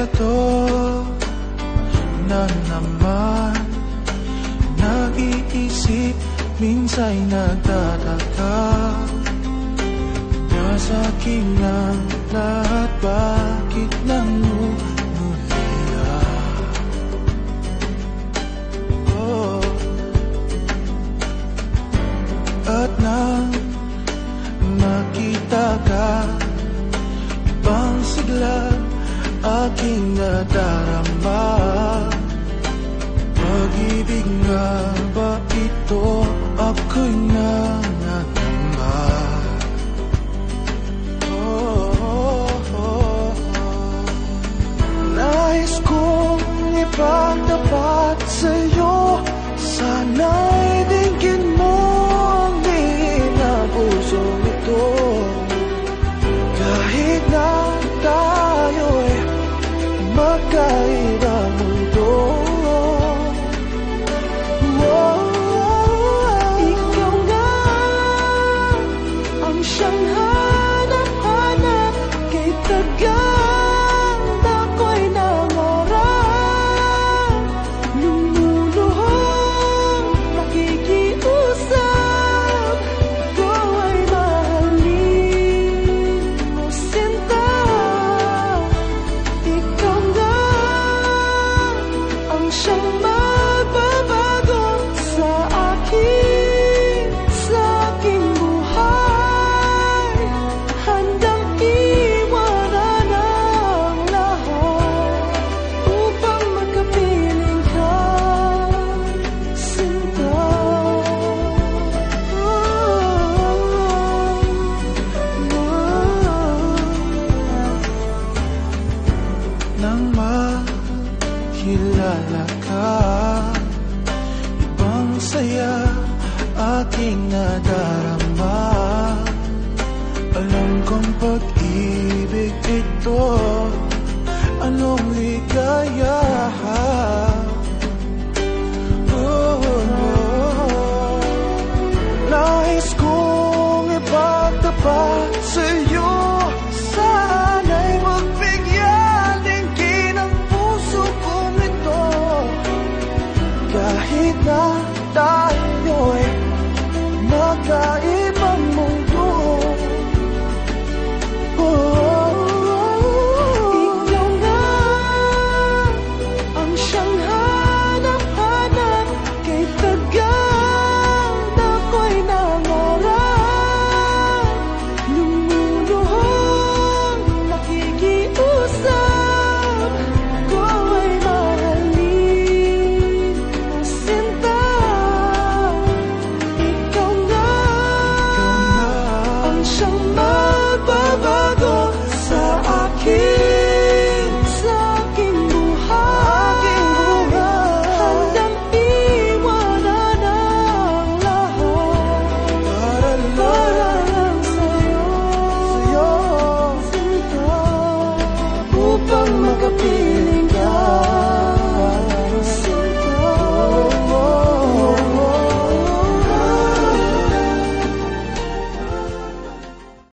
ganito na naman. Nag-iisip, minsa'y nagtataka. Nasa akin ang lahat, bakit nangungulila? Oh. At nang makita ka, ibang sigla aking nadarama. Pag-ibig nga ba ito, ako'y nangangamba. Nais kong ipagtapat sa'yo, sana'y dinggin mo ang pinapusong ito. Kahit na tayo'y magkaibang mundo, ikaw nga ang siyang hanap-hanap. Kay tagal ako'y nangarap, lumuluhong nakikiusap. Ikaw ay mahalin mo, sinta. Ikaw nga ang siyang magbabago sa aking buhay. Handang iwanan ang lahat upang magkapiling ka, sinta. Nang makilala ka, ibang saya aking nadarama. Alam kong pag-ibig ito, anong ligaya. Nais kong ipagtapat sa'yo, sana'y magbigyan dinggin ang puso kong ito. Kahit na